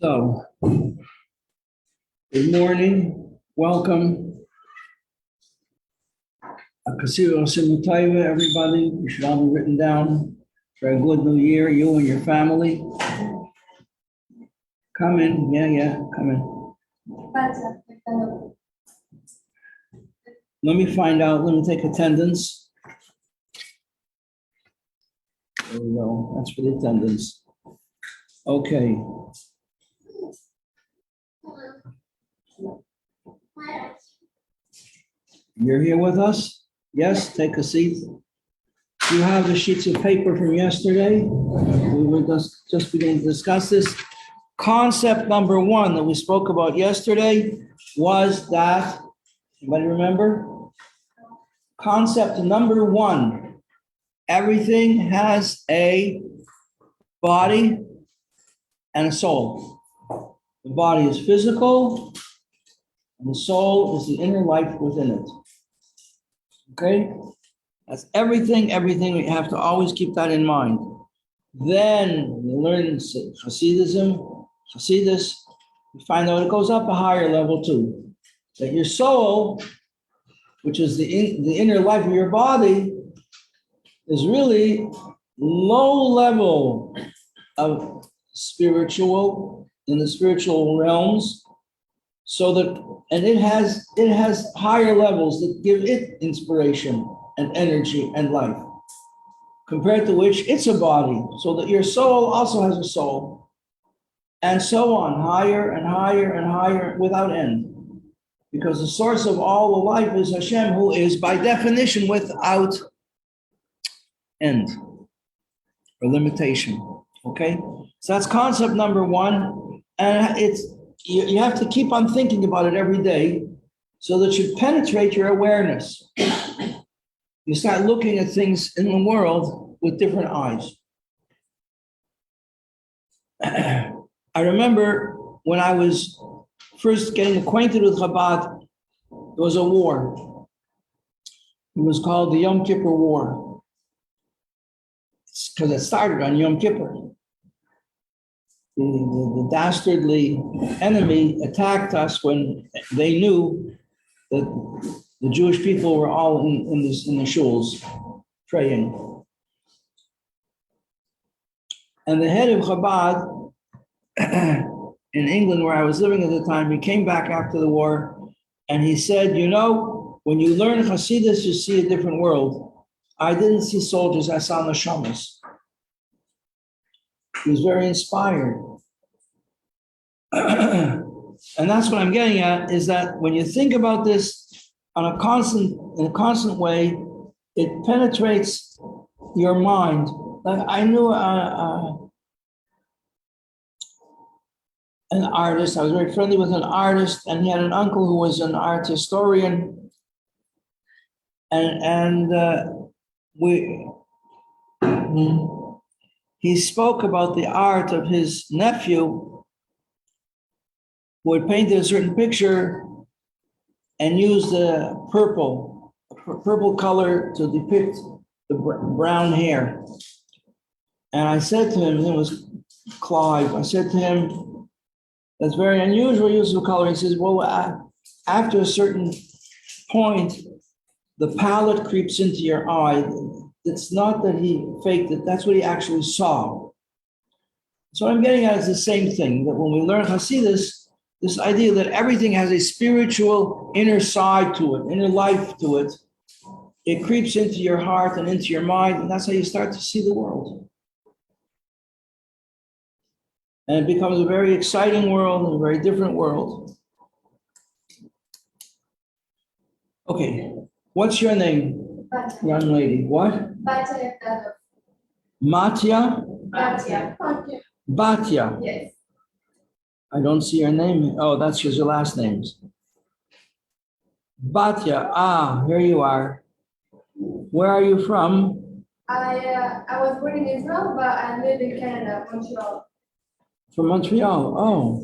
So, good morning, welcome. Everybody, you should all be written down for a good new year, you and your family. Come in, come in. Let me find out, let me take attendance. There we go, that's for the attendance. Okay. You're here with us? Yes, take a seat. You have the sheets of paper from yesterday. We were just beginning to discuss this. Concept number one that we spoke about yesterday was that, anybody remember? Concept number one, everything has a body and a soul. The body is physical, and the soul is the inner life within it. Okay? That's everything, we have to always keep that in mind. Then you learn Hasidus, you find out it goes up a higher level too. That your soul, which is the inner life of your body, is really low level of spiritual, in the spiritual realms, so that, and it has higher levels that give it inspiration and energy and life, compared to which it's a body, so that your soul also has a soul, and so on, higher and higher and higher without end. Because the source of all the life is Hashem, who is by definition without end or limitation. Okay? So that's concept number one. And it's you have to keep on thinking about it every day so that you penetrate your awareness. You start looking at things in the world with different eyes. I remember when I was first getting acquainted with Chabad, there was a war. It was called the Yom Kippur War. Because it started on Yom Kippur. The dastardly enemy attacked us when they knew that the Jewish people were all in the shuls praying. And the head of Chabad in England, where I was living at the time, he came back after the war and he said, you know, when you learn Hasidus, you see a different world. I didn't see soldiers, I saw neshamas. He was very inspired. And that's what I'm getting at, is that when you think about this in a constant way, it penetrates your mind. Like I knew an artist, I was very friendly with an artist, and he had an uncle who was an art historian. He spoke about the art of his nephew, who had painted a certain picture and used the purple color to depict the brown hair. And I said to him, it was Clive, I said to him, that's very unusual use of color. He says, well, after a certain point, the palette creeps into your eye. It's not that he faked it, that's what he actually saw. So what I'm getting at is the same thing, that when we learn Hasidus, this idea that everything has a spiritual inner side to it, inner life to it, it creeps into your heart and into your mind, and that's how you start to see the world. And it becomes a very exciting world and a very different world. Okay, what's your name, young lady? What? Matya? Batya. Yes. I don't see your name. Oh, that's your last names. Batya. Here you are. Where are you from? I was born in Israel, but I live in Canada, Montreal. From Montreal. Oh.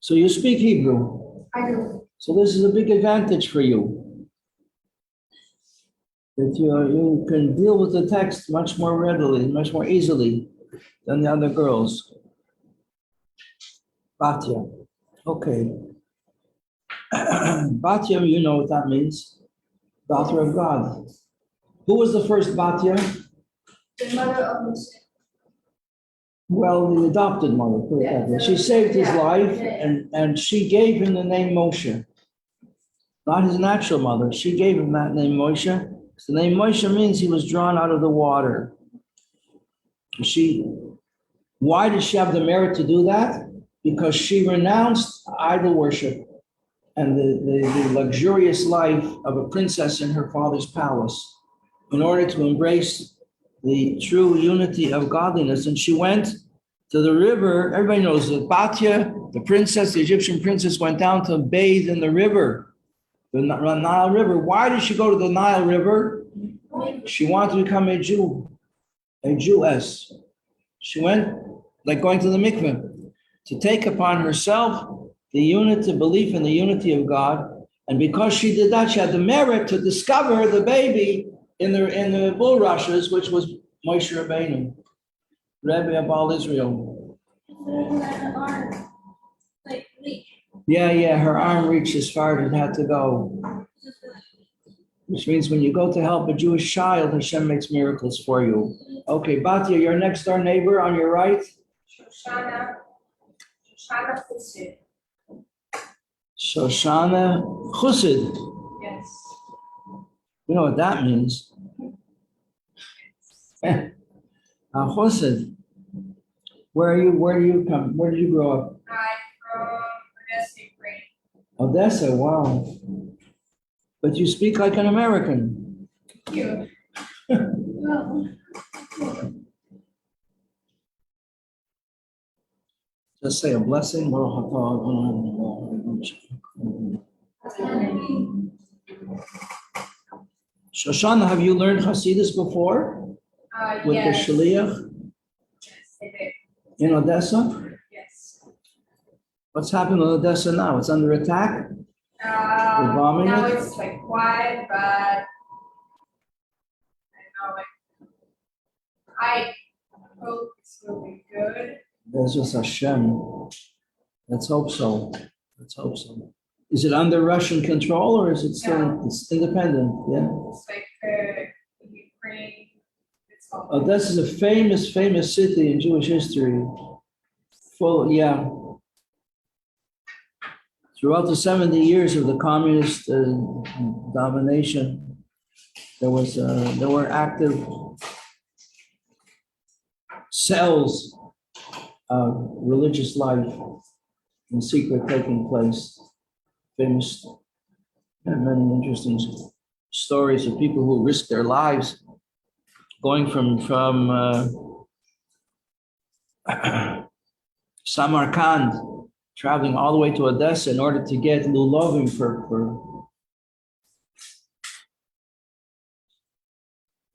So you speak Hebrew? I do. So this is a big advantage for you. That you can deal with the text much more readily, much more easily than the other girls. Batya. Okay. Batya, you know what that means. Daughter of God. Who was the first Batya? The mother of Moshe. Well, the adopted mother. Put it that way. She saved his life and she gave him the name Moshe. Not his natural mother. She gave him that name Moshe. The name Moshe means he was drawn out of the water. Why did she have the merit to do that? Because she renounced idol worship and the luxurious life of a princess in her father's palace in order to embrace the true unity of godliness. And she went to the river. Everybody knows that Batya, the princess, the Egyptian princess, went down to bathe in the river, the Nile River. Why did she go to the Nile River? She wanted to become a Jew, a Jewess. She went like going to the mikveh to take upon herself the unity, belief in the unity of God. And because she did that, she had the merit to discover the baby in the bulrushes, which was Moshe Rabbeinu, Rebbe of all Israel. Yeah, her arm reached as far as it had to go. Which means when you go to help a Jewish child, Hashem makes miracles for you. Okay, Batya, your next door neighbor on your right. Shoshana Chussid. Shoshana Chussid. Yes. You know what that means? Chussid. Where do you come? Where did you grow up? I'm from Odessa, Ukraine. Odessa, wow. But you speak like an American. Thank you. Just say a blessing. Shoshana, have you learned Hasidus before? With Yes. the Shaliach Yes, I did. in Odessa? Yes. What's happened in Odessa now? It's under attack? bombing Now it? it's like quiet, but I don't know, like, I hope it's will be good. There's just Hashem. Let's hope so. Let's hope so. Is it under Russian control or is it still No. it's independent? Yeah. It's like Ukraine. It's all Odessa is a famous city in Jewish history. Full, yeah. Throughout the 70 years of the communist domination, there were active cells of religious life in secret taking place. Famous, and many interesting stories of people who risked their lives going from Samarkand, traveling all the way to Odessa in order to get lulovim for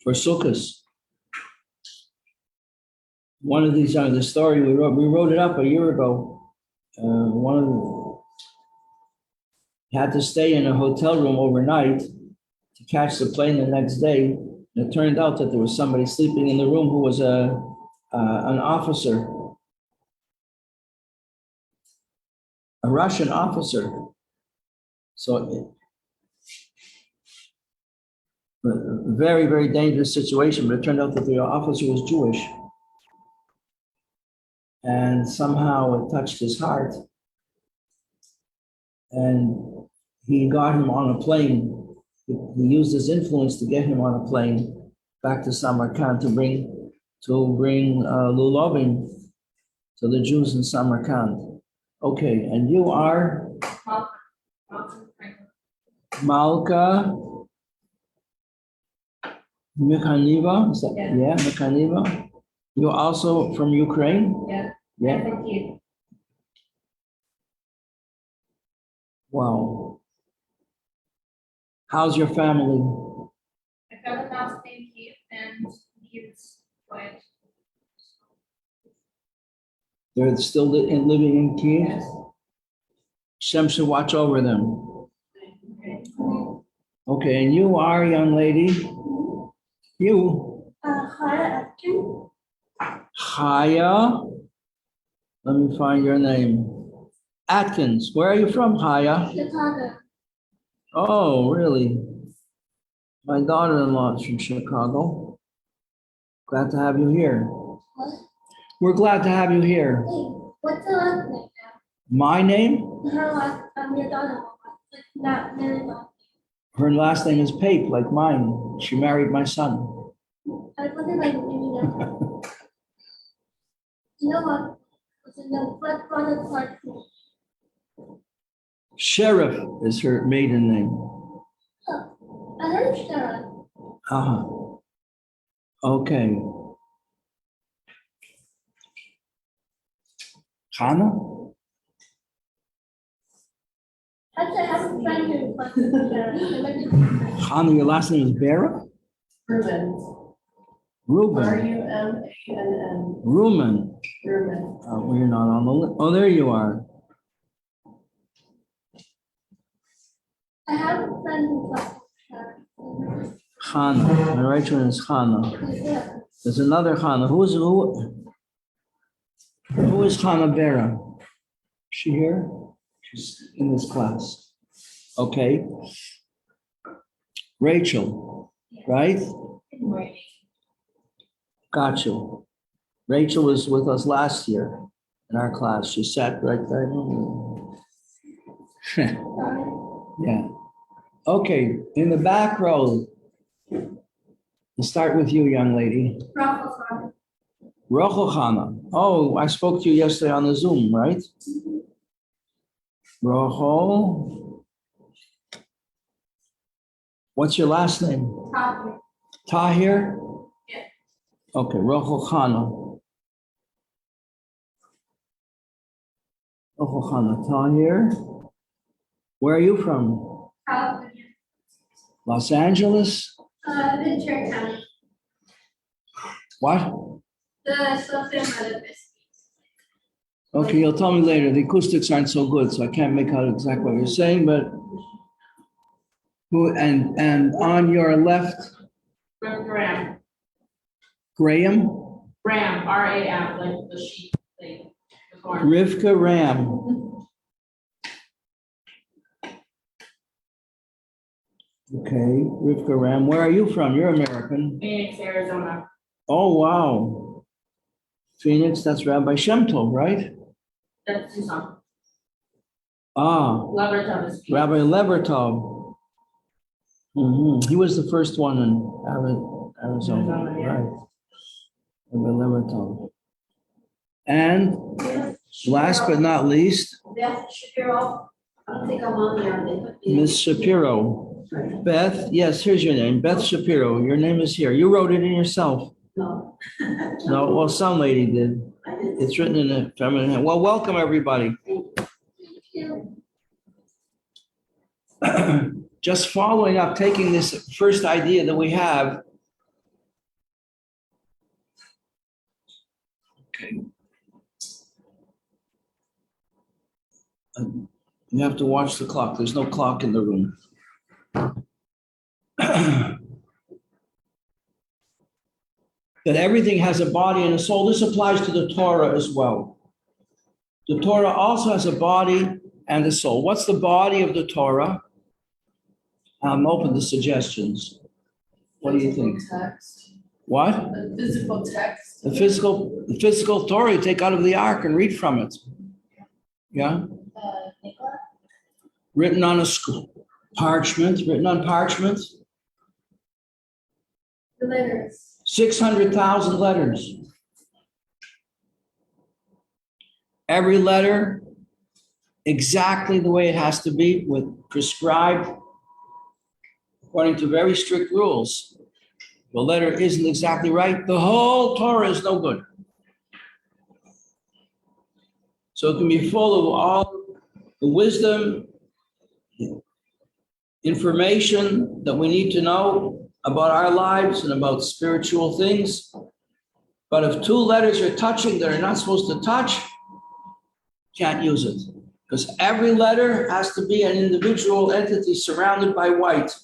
sukkahs. One of these, the story we wrote it up a year ago. One of them had to stay in a hotel room overnight to catch the plane the next day. And it turned out that there was somebody sleeping in the room who was an officer, a Russian officer. So a very, very dangerous situation, but it turned out that the officer was Jewish. And somehow it touched his heart. And he got him on a plane. He used his influence to get him on a plane back to Samarkand to bring lulovim to the Jews in Samarkand. Okay, and you are Malka Mikhaniva? Is that, yeah, Mikhaniva. You're also from Ukraine? Yeah. Yeah. Thank you. Wow. How's your family? I found a house in Kiev and he's quiet. They're still living in Kiev? Yes. Shem should watch over them. Okay. Okay, and you are, young lady? You? Chaya? Let me find your name. Atkins, where are you from, Haya? Chicago. Oh, really? My daughter-in-law is from Chicago. Glad to have you here. What? We're glad to have you here. Hey, what's the last name now? My name? Her last, your daughter. Like not really last Her last name is Pape, like mine. She married my son. name. I wasn't like, you know what? What's in the front of part? Sheriff is her maiden name. Oh, I heard Sarah. Uh-huh. Okay. Hannah? Actually, I have a friend who's like Sarah. Hannah, your last name is Bera? Reuben. Reuben. Rumann. Reuben. Reuben. Well, you're not on the list. Oh, there you are. I have a friend who's like Sarah. Hannah. My right one is Hannah. There's another Hannah. Who is Hannah Bera? Is she here? She's in this class. Okay. Rachel, right? Right. Got you. Rachel was with us last year in our class. She sat right there. Yeah. Okay, in the back row. We'll start with you, young lady. Rachel Chana. Oh, I spoke to you yesterday on the Zoom, right? Rachel. What's your last name? Tahir? Yeah. Okay, Rachel Chana. Rachel Chana. Tahir. Where are you from? California. Los Angeles? Ventura County. What? The Southern Metaphysics. Okay, you'll tell me later. The acoustics aren't so good, so I can't make out exactly what you're saying, but who and on your left, Graham. Graham? Ram, R-A-M, like the sheep thing. The corn. Rivka Ram. Okay, Rivka Ram. Where are you from? You're American. Phoenix, Arizona. Oh, wow. Phoenix, that's Rabbi Shem Tov, right? That's Tucson. Ah, Levertov is Phoenix. Rabbi Levertov. He was the first one in Arizona, Arizona, yeah. right? Rabbi Levertov. And last but not least, Beth Shapiro. I don't think I'm on there. Miss Shapiro. Beth, yes, here's your name, Beth Shapiro. Your name is here. You wrote it in yourself. No. No, well, some lady did. It's written in a feminine hand. Well, welcome, everybody. Just following up, taking this first idea that we have. Okay. You have to watch the clock. There's no clock in the room. That everything has a body and a soul. This applies to the Torah as well. The Torah also has a body and a soul. What's the body of the Torah? I'm open to suggestions. What do you think? Text. What? The physical text. The physical Torah you take out of the ark and read from it. Yeah? Written on a parchment, written on parchment. The letters. 600,000 letters. Every letter exactly the way it has to be, with prescribed according to very strict rules. The letter isn't exactly right, the whole Torah is no good. So it can be full of all the wisdom, information that we need to know about our lives and about spiritual things. But if two letters are touching that are not supposed to touch, can't use it. Because every letter has to be an individual entity surrounded by white.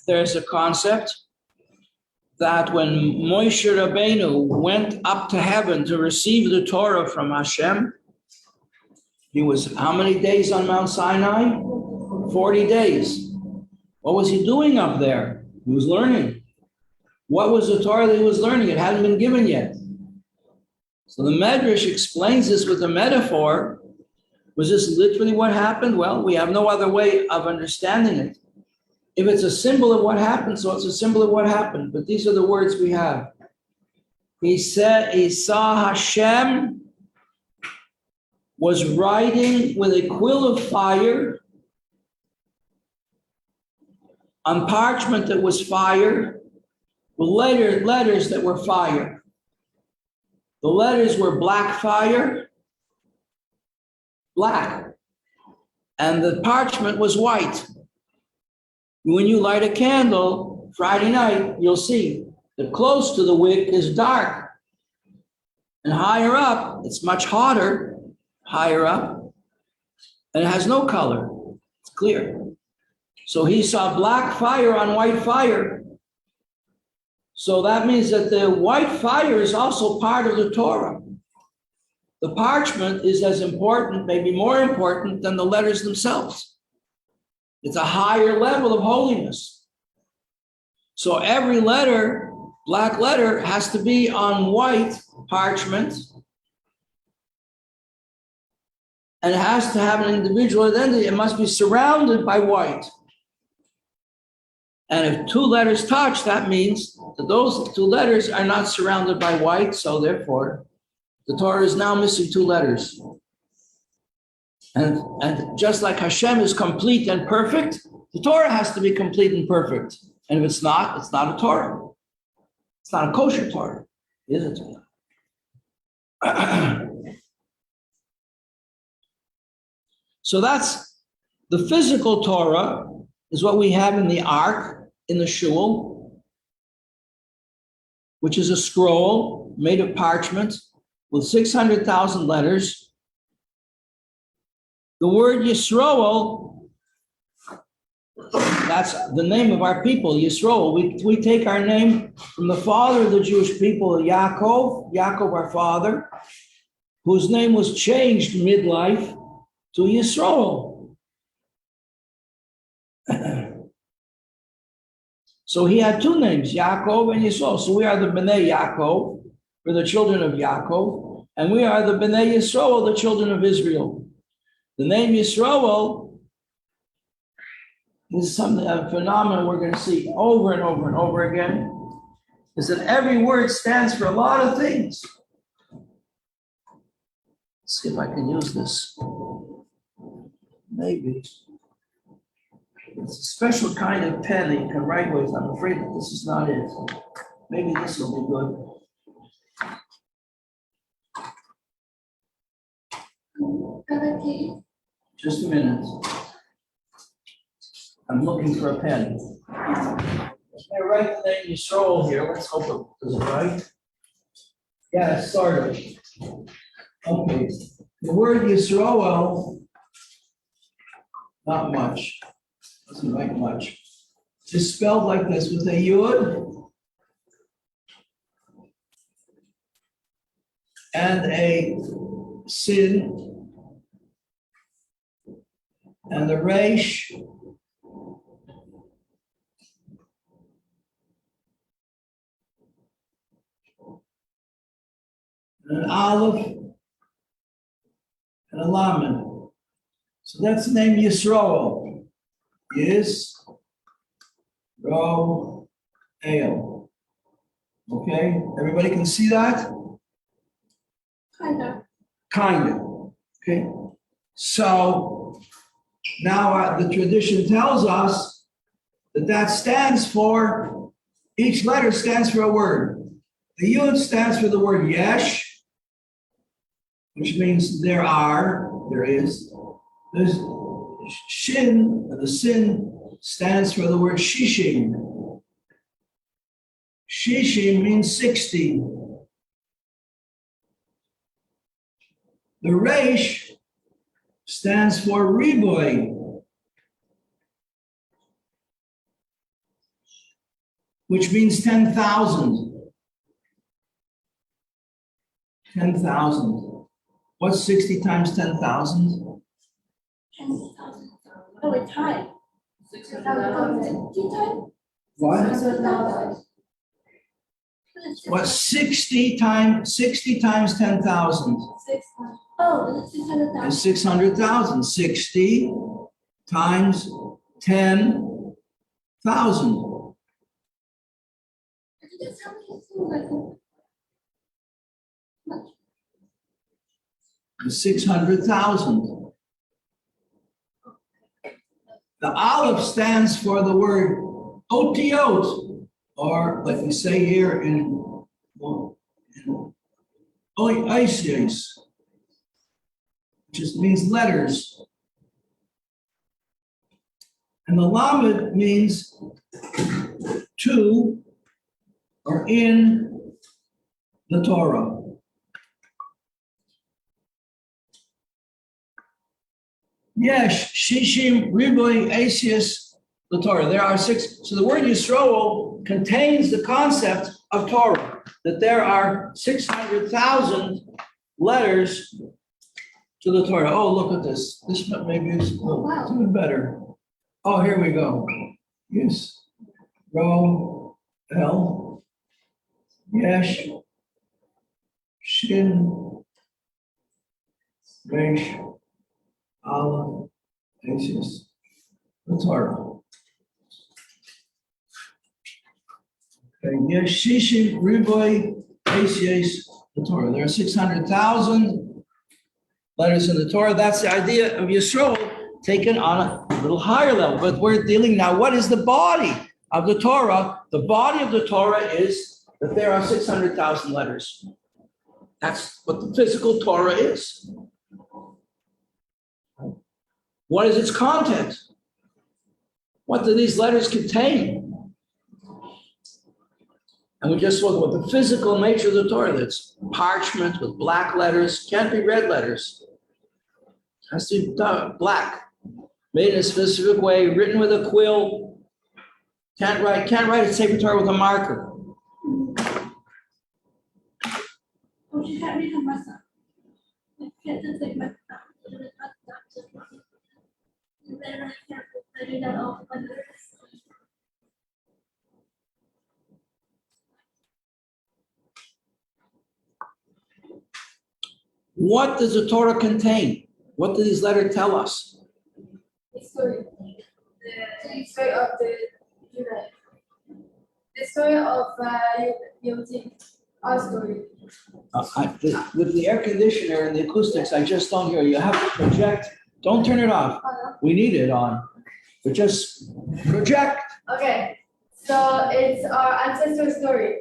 There's a concept that when Moshe Rabbeinu went up to heaven to receive the Torah from Hashem, He was how many days on Mount Sinai? 40 days. What was he doing up there? He was learning. What was the Torah that he was learning? It hadn't been given yet. So the Medrash explains this with a metaphor. Was this literally what happened? Well, we have no other way of understanding it. If it's a symbol of what happened, so it's a symbol of what happened. But these are the words we have. He said, he saw Hashem was writing with a quill of fire on parchment that was fire, with letters that were fire. The letters were black fire, black, and the parchment was white. When you light a candle Friday night, you'll see that close to the wick is dark, and higher up, it's much hotter, higher up, and it has no color. It's clear. So he saw black fire on white fire. So that means that the white fire is also part of the Torah. The parchment is as important, maybe more important than the letters themselves. It's a higher level of holiness. So every letter, black letter, has to be on white parchment, and it has to have an individual identity. It must be surrounded by white. And if two letters touch, that means that those two letters are not surrounded by white, so therefore, the Torah is now missing two letters. And just like Hashem is complete and perfect, the Torah has to be complete and perfect. And if it's not a Torah. It's not a kosher Torah, is it? So that's the physical Torah, is what we have in the Ark, in the shul, which is a scroll made of parchment with 600,000 letters. The word Yisroel, that's the name of our people, Yisroel. We take our name from the father of the Jewish people, Yaakov, our father, whose name was changed midlife to Yisroel. So he had two names, Yaakov and Yisroel. So we are the Bnei Yaakov, we're the children of Yaakov, and we are the Bnei Yisroel, the children of Israel. The name Yisroel is a phenomenon we're going to see over and over and over again, is that every word stands for a lot of things. Let's see if I can use this. Maybe. It's a special kind of pen that you can write with. I'm afraid that this is not it. Maybe this will be good. Just a minute. I'm looking for a pen. I write the name Yisroel here. Let's hope it is right. Yeah, sort of. Okay. The word Yisroel, not much. Doesn't write much. It's spelled like this with a Yud and a Sin and a Resh and an Aleph and a Lamed. So that's the name Yisroel. Yisroel. Okay, everybody can see that? Kind of. Okay. So now the tradition tells us that stands for, each letter stands for a word. The Yud stands for the word Yesh, which means there is. There's Shin, the Sin stands for the word Shishim. Shishim means 60. The Resh stands for Riboy, which means 10,000. 10,000. What's 60 times 10,000? 10,000. Oh, it's high. 600,000. 60 times? What? 600,000. What, 60 times 10,000 Oh, it's 600,000. is 600,000. 60 times 10,000 That's how many things is 600,000. The aleph stands for the word otiot, or like we say here in oisies, which just means letters. And the lamed means to or in the Torah. Yesh, Shishim, Riboy, Asius, the Torah. There are 6. So the word Yisroel contains the concept of Torah, that there are 600,000 letters to the Torah. Oh, look at this. This maybe is even better. Oh, here we go. Yes. Ro, El, Yesh, Shin, Resh, Allah, Asius, the Torah. Okay, yes, Shishim, Riboy, Asius, the Torah. There are 600,000 letters in the Torah. That's the idea of Yisroel taken on a little higher level. But we're dealing now, what is the body of the Torah? The body of the Torah is that there are 600,000 letters. That's what the physical Torah is. What is its content? What do these letters contain? And we just look at the physical nature of the Torah. That's parchment with black letters, can't be red letters. It has to be black, made in a specific way, written with a quill. Can't write a Sefer Torah with a marker. Oh, she can't read her myself. I can't just take my then I can't do that all the others. What does the Torah contain? What do these letters tell us? The story. The story of the Judah. The story of Yom our story. With the air conditioner and the acoustics, I just don't hear you. You have to project. Don't turn it off. We need it on. But just project. Okay. So it's our ancestor story.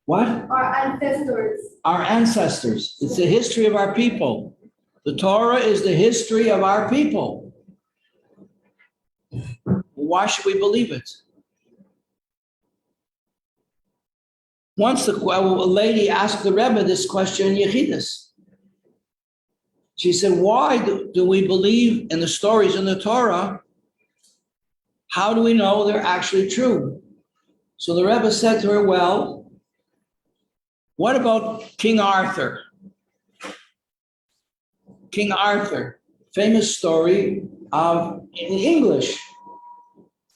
What? Our ancestors. Our ancestors. It's the history of our people. The Torah is the history of our people. Why should we believe it? Once a lady asked the Rebbe this question in Yechidus. She said, why do we believe in the stories in the Torah? How do we know they're actually true? So the Rebbe said to her, well, what about King Arthur? King Arthur, famous story in English.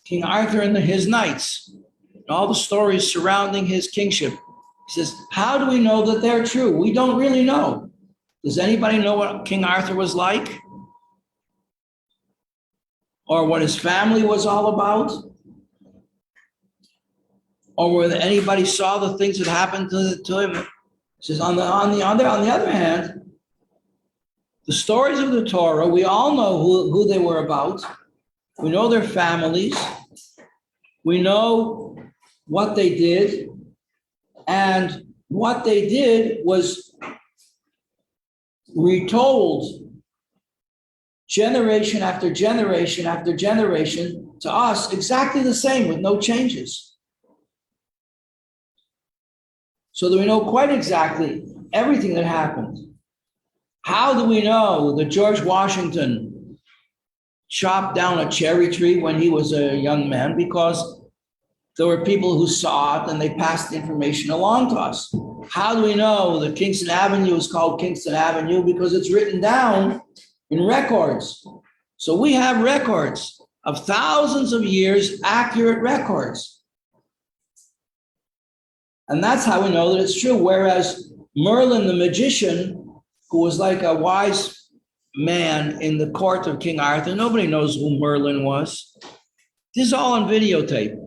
King Arthur and his knights, and all the stories surrounding his kingship. He says, how do we know that they're true? We don't really know. Does anybody know what King Arthur was like? Or what his family was all about? Or whether anybody saw the things that happened to him? He says, on the other hand, the stories of the Torah, we all know who they were about. We know their families. We know what they did. And what they did was retold generation after generation after generation to us exactly the same with no changes. So that we know quite exactly everything that happened. How do we know that George Washington chopped down a cherry tree when he was a young man? Because there were people who saw it and they passed the information along to us. How do we know that Kingston Avenue is called Kingston Avenue? Because it's written down in records. So we have records of thousands of years, accurate records. And that's how we know that it's true. Whereas Merlin, the magician, who was like a wise man in the court of King Arthur, nobody knows who Merlin was. This is all on videotape.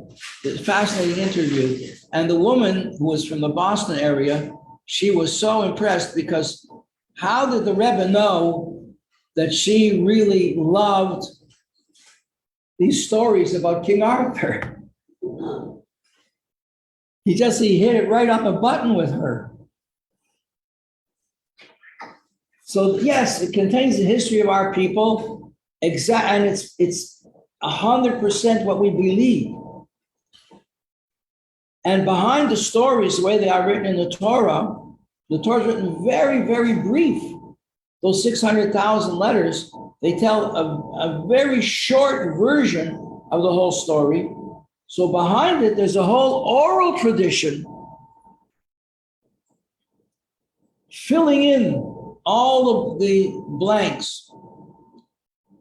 It's a fascinating interview. And the woman who was from the Boston area, she was so impressed because how did the Rebbe know that she really loved these stories about King Arthur? He hit it right on the button with her. So yes, it contains the history of our people, and it's 100% what we believe. And behind the stories, the way they are written in the Torah is written very, very brief. Those 600,000 letters, they tell a very short version of the whole story. So behind it, there's a whole oral tradition filling in all of the blanks.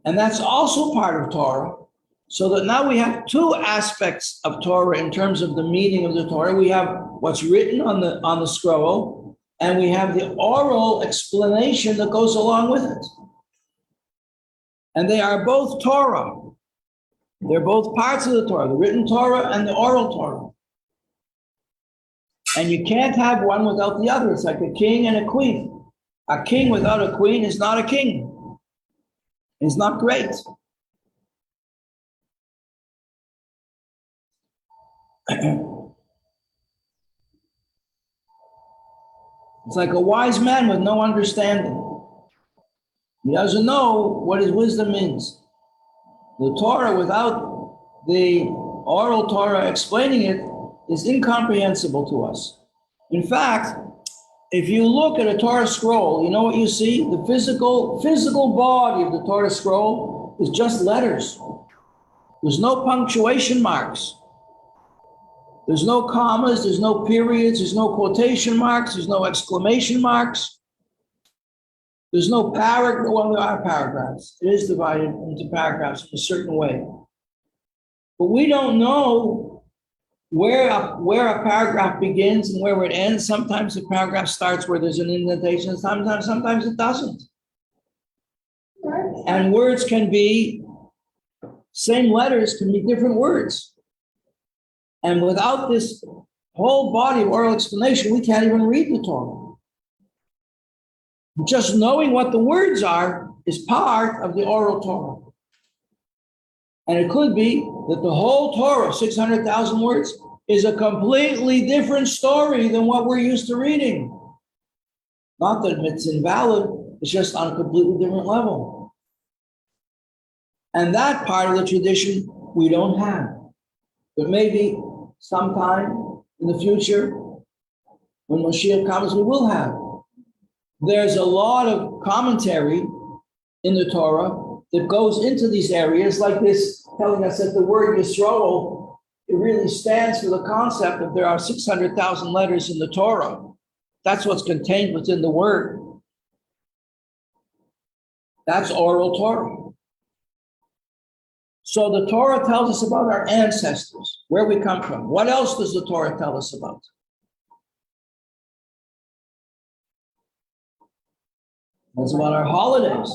And that's also part of Torah. So that now we have two aspects of Torah in terms of the meaning of the Torah. We have what's written on the scroll, and we have the oral explanation that goes along with it. And they are both Torah. They're both parts of the Torah, the written Torah and the oral Torah. And you can't have one without the other. It's like a king and a queen. A king without a queen is not a king. It's not great. It's like a wise man with no understanding. He doesn't know what his wisdom means. The Torah without the oral Torah explaining it is incomprehensible to us. In fact, if you look at a Torah scroll, you know what you see? The physical body of the Torah scroll is just letters. There's no punctuation marks. There's no commas, there's no periods, there's no quotation marks, there's no exclamation marks. There's no paragraph, well, there are paragraphs. It is divided into paragraphs in a certain way. But we don't know where a paragraph begins and where it ends. Sometimes the paragraph starts where there's an indentation, sometimes it doesn't. And words can be, same letters can be different words. And without this whole body of oral explanation, we can't even read the Torah. Just knowing what the words are is part of the oral Torah. And it could be that the whole Torah, 600,000 words, is a completely different story than what we're used to reading. Not that it's invalid, it's just on a completely different level. And that part of the tradition we don't have. But maybe sometime in the future, when Mashiach comes, we will have. There's a lot of commentary in the Torah that goes into these areas, like this, telling us that the word Yisroel, it really stands for the concept that there are 600,000 letters in the Torah. That's what's contained within the word. That's oral Torah. So the Torah tells us about our ancestors, where we come from. What else does the Torah tell us about? It's about our holidays.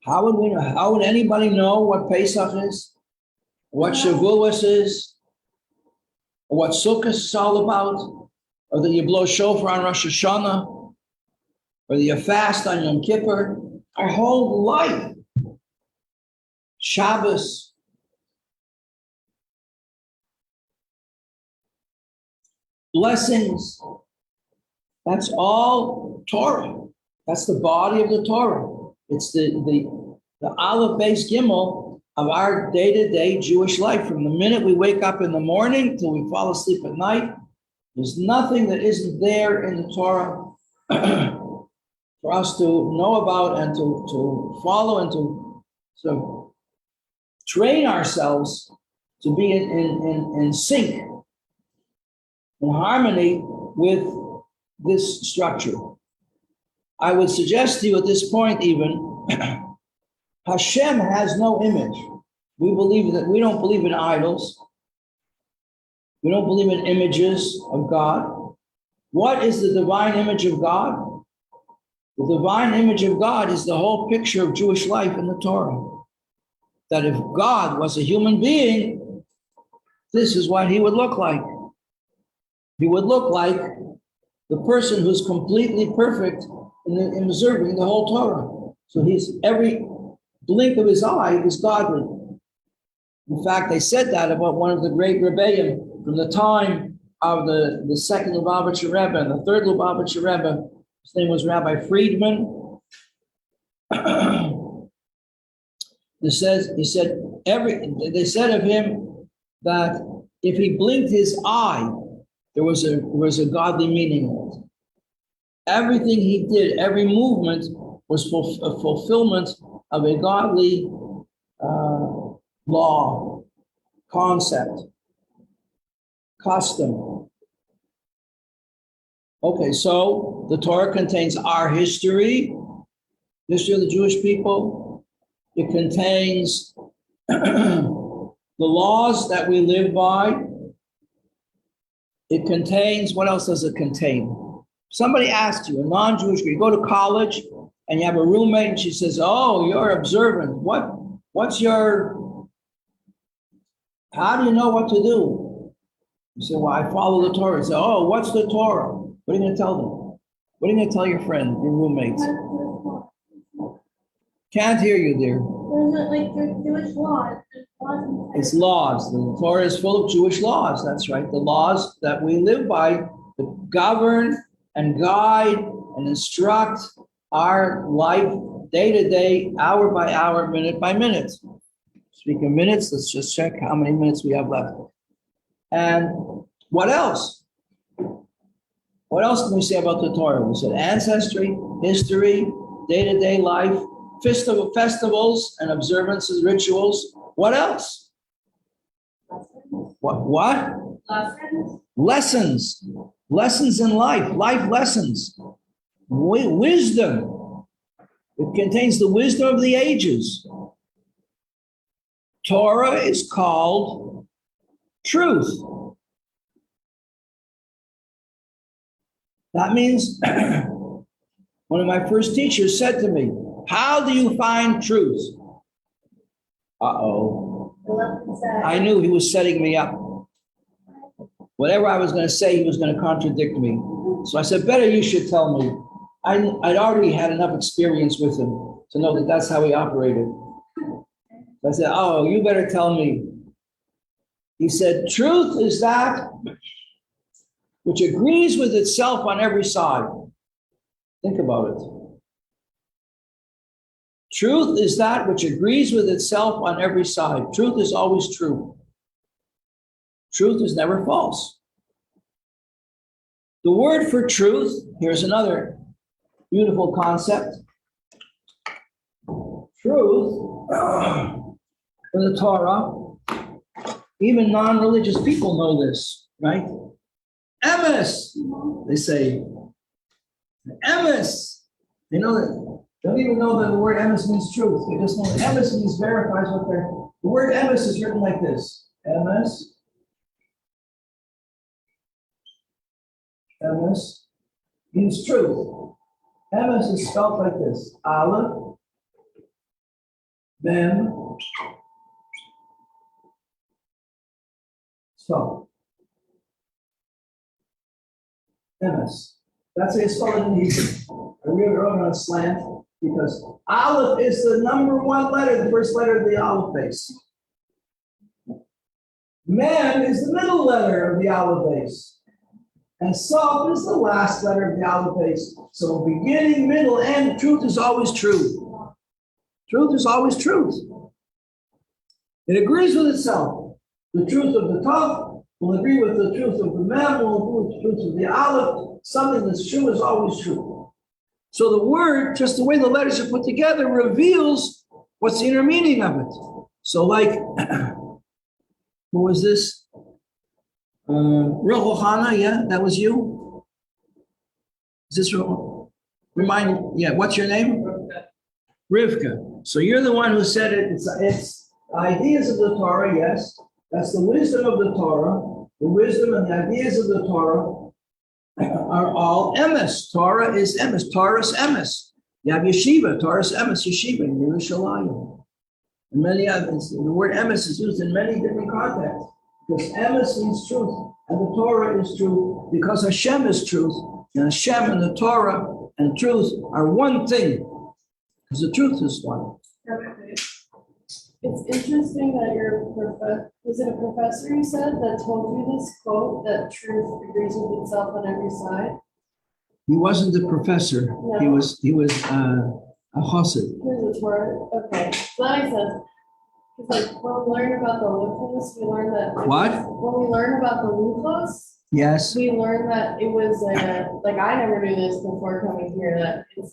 How would we know? How would anybody know what Pesach is? What Shavuos is? Or what Sukkot is all about? Or that you blow shofar on Rosh Hashanah? Or that you fast on Yom Kippur? Our whole life. Shabbos. Blessings. That's all Torah. That's the body of the Torah. It's the Aleph Beis Gimel of our day-to-day Jewish life. From the minute we wake up in the morning till we fall asleep at night, there's nothing that isn't there in the Torah for us to know about and to follow and to train ourselves to be in sync, in harmony with this structure. I would suggest to you at this point even Hashem has no image. We don't believe in idols. We don't believe in images of God. What is the divine image of God? The divine image of God is the whole picture of Jewish life in the Torah. That if God was a human being, this is what he would look like. He would look like the person who's completely perfect in observing the whole Torah. So every blink of his eye is godly. In fact, they said that about one of the great Rebbeim from the time of the second Lubavitcher Rebbe and the third Lubavitcher Rebbe. His name was Rabbi Friedman. They said of him that if he blinked his eye, there was a godly meaning in it. Everything he did, every movement was a fulfillment of a godly law, concept, custom. Okay, so the Torah contains our history of the Jewish people. It contains the laws that we live by. It contains, what else does it contain? Somebody asks you, a non-Jewish girl, you go to college and you have a roommate and she says, oh, you're observant. How do you know what to do? You say, well, I follow the Torah. You say, oh, what's the Torah? What are you going to tell them? What are you going to tell your friend, your roommate? Can't hear you, dear. Or is it like the Jewish laws? It's laws. The Torah is full of Jewish laws. That's right. The laws that we live by that govern and guide and instruct our life day to day, hour by hour, minute by minute. Speaking of minutes, let's just check how many minutes we have left. And what else? What else can we say about the Torah? We said ancestry, history, day-to-day life, festivals and observances, rituals. What else? What? Lessons. Lessons in life lessons. Wisdom. It contains the wisdom of the ages. Torah is called truth. That means one of my first teachers said to me, how do you find truth? Uh-oh. I knew he was setting me up. Whatever I was going to say, he was going to contradict me. So I said, better you should tell me. I'd already had enough experience with him to know that that's how he operated. So I said, oh, you better tell me. He said, truth is that which agrees with itself on every side. Think about it. Truth is that which agrees with itself on every side. Truth is always true. Truth is never false. The word for truth, here's another beautiful concept. Truth, in the Torah, even non-religious people know this, right? Emes, they say. Emes. They know that. They don't even know that the word emes means truth. They just know that emes means verifies what they're. The word emes is written like this. Emes. Emes means truth. Emes is spelled like this. Aleph, Mem, so. Emes. That's how you spell it in Hebrew. I really wrote it on a slant because Aleph is the number one letter, the first letter of the Aleph base. Mem is the middle letter of the Aleph base. And Saf is the last letter of the Aleph base. So beginning, middle, end, truth is always true. Truth is always truth. It agrees with itself. The truth of the Tav will agree with the truth of the Mem, will agree with the truth of the Aleph. Something that's true is always true. So the word, just the way the letters are put together, reveals what's the inner meaning of it. So like, who was this? Rohana, yeah, that was you? Is this remind, yeah, what's your name? Rivka. So you're the one who said it. It's ideas of the Torah, yes. That's the wisdom of the Torah. The wisdom and the ideas of the Torah are all emes. Torah is emes. Torah's emes. You have yeshiva. Torah's emes, yeshiva, in Yerushalayim. And many others. The word emes is used in many different contexts. Because emes means truth. And the Torah is truth. Because Hashem is truth. And Hashem and the Torah and truth are one thing. Because the truth is one. It's interesting that was it a professor you said that told you this quote that truth agrees with itself on every side? He wasn't a professor. No. He was a chassid. Here's a Torah. Okay, so that makes sense. It's like when we learn about the luchos, we learn that. What? When we learn about the luchos, Yes. we learn that it was like I never knew this before coming here, that it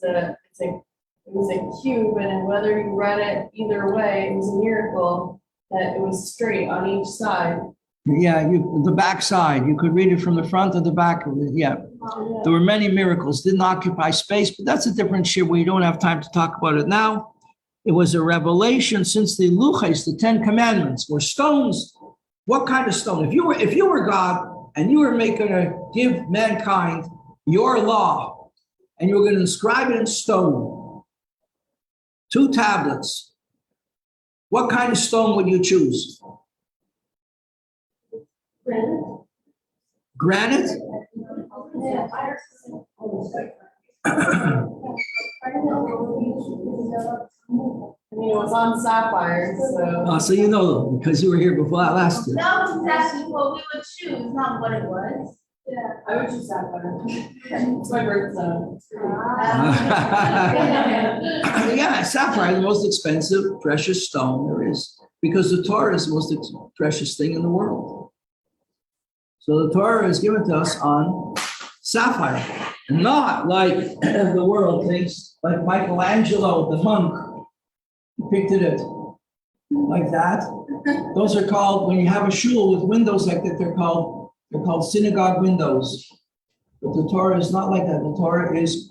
was a cube, and whether you read it either way, it was a miracle that it was straight on each side. Yeah, the back side. You could read it from the front or the back. Yeah. There were many miracles. Didn't occupy space, but that's a different shit. We don't have time to talk about it now. It was a revelation since the luches, the 10 commandments, were stones. What kind of stone? If you were God and you were to give mankind your law and you were going to inscribe it in stone, 2 tablets, what kind of stone would you choose? Granite? I mean, it was on sapphire, so. Oh, so you know, because you were here before last year. That was exactly what we would choose, not what it was. Yeah, I would choose sapphire. It's my birthstone. Yeah, sapphire is the most expensive, precious stone there is, because the Torah is the most precious thing in the world. So the Torah is given to us on sapphire, not like the world thinks, like Michelangelo, the monk, depicted it like that. Those are called, when you have a shul with windows like that, they're called synagogue windows. But the Torah is not like that. The Torah is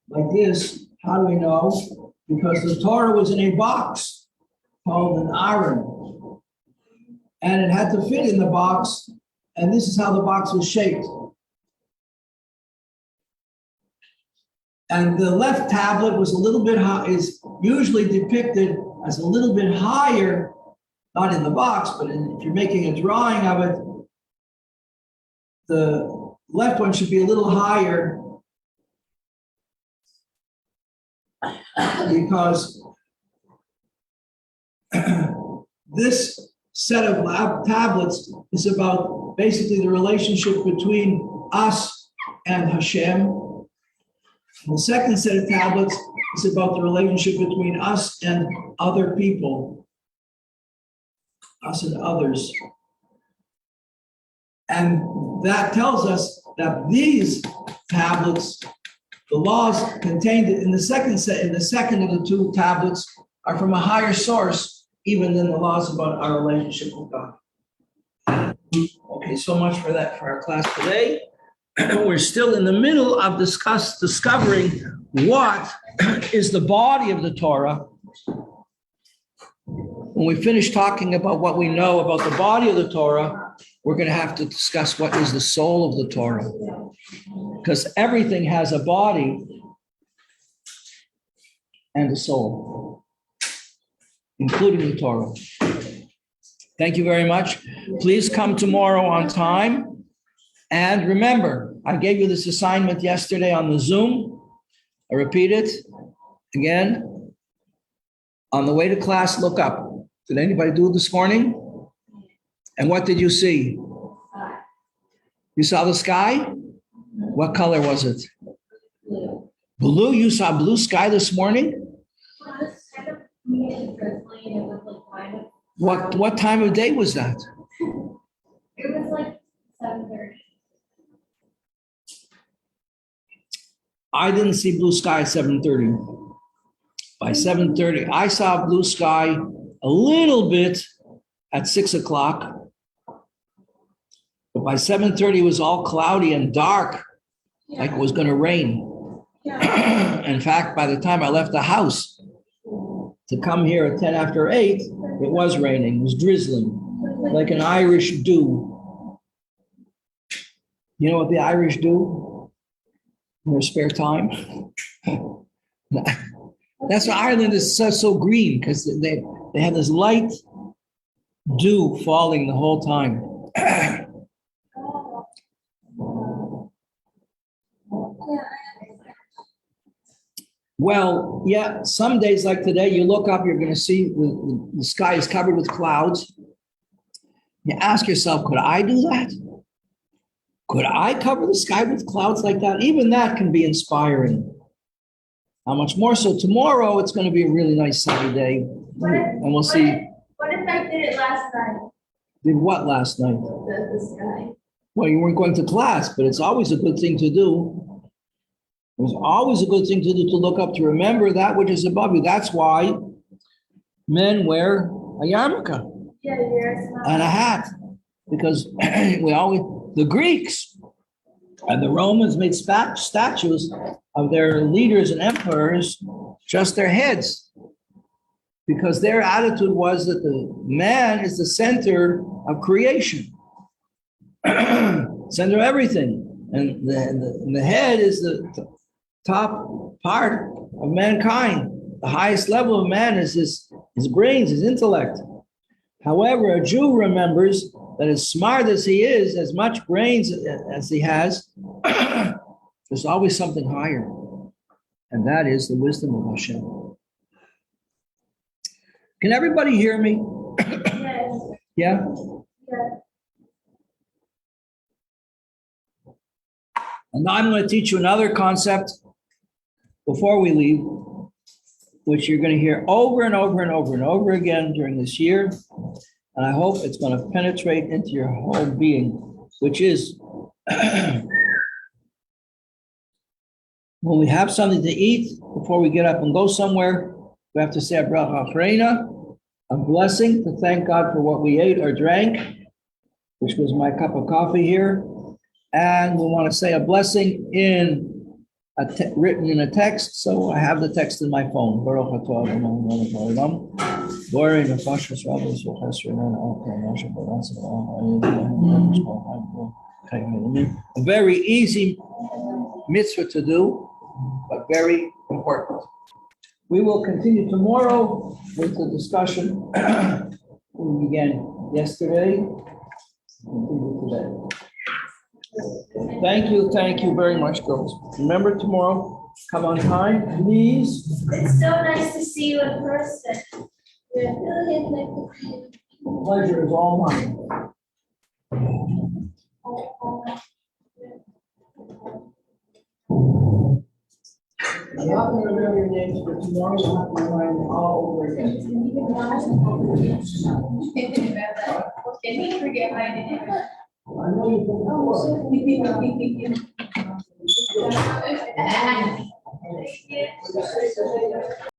like this. How do we know? Because the Torah was in a box called an aron. And it had to fit in the box. And this is how the box was shaped. And the left tablet was a little bit high, is usually depicted as a little bit higher, not in the box, but if you're making a drawing of it, the left one should be a little higher because this set of tablets is about basically the relationship between us and Hashem. The second set of tablets is about the relationship between us and other people, us and others. And that tells us that these tablets, the laws contained in the second set, in the second of the 2 tablets, are from a higher source, even than the laws about our relationship with God. Okay, so much for that for our class today. We're still in the middle of discovering what is the body of the Torah. When we finish talking about what we know about the body of the Torah, we're going to have to discuss what is the soul of the Torah. Because everything has a body and a soul, including the Torah. Thank you very much. Please come tomorrow on time. And remember, I gave you this assignment yesterday on the Zoom. I repeat it again. On the way to class, look up. Did anybody do it this morning? And what did you see? You saw the sky? What color was it? Blue. Blue? You saw blue sky this morning? Well, it's kind of drizzly and it was like kind of. What time of day was that? It was like 7:30. I didn't see blue sky at 7:30. By 7:30, I saw blue sky a little bit at 6 o'clock. But by 7:30, it was all cloudy and dark, like it was going to rain. In fact, by the time I left the house, to come here at 10 after 8, it was raining, it was drizzling, like an Irish dew. You know what the Irish do in their spare time? That's why Ireland is so green, because they have this light dew falling the whole time. Well, yeah, some days like today, you look up, you're going to see the sky is covered with clouds. You ask yourself, could I do that? Could I cover the sky with clouds like that? Even that can be inspiring. How much more so tomorrow, it's going to be a really nice sunny day. And we'll see. What if I did it last night? Did what last night? The sky. Well, you weren't going to class, but it's always a good thing to do. It's always a good thing to do, to look up, to remember that which is above you. That's why men wear a yarmulke Yeah, yours. and a hat, because the Greeks and the Romans made statues of their leaders and emperors, just their heads, because their attitude was that the man is the center of creation, center of everything, and the head is the top part of mankind. The highest level of man is his brains, his intellect. However, a Jew remembers that as smart as he is, as much brains as he has, there's always something higher. And that is the wisdom of Hashem. Can everybody hear me? Yes. Yeah? Yes. And now I'm going to teach you another concept before we leave, which you're going to hear over and over and over and over again during this year. And I hope it's going to penetrate into your whole being, which is when we have something to eat, before we get up and go somewhere, we have to say a bracha achrona, a blessing, to thank God for what we ate or drank, which was my cup of coffee here. And we want to say a blessing written in a text. So I have the text in my phone. Baruch atah Adonai melech haolam. Borei nefashos rabos v'chesed a very easy mitzvah to do, but very important. We will continue tomorrow with the discussion we began yesterday. Continue today. Thank you very much, girls. Remember tomorrow, come on time, please. It's so nice to see you in person. The pleasure is all mine. I'm not going to remember your names, but tomorrow you'll have to remind me all over again. Can you forget my name? I know you can. Thank you.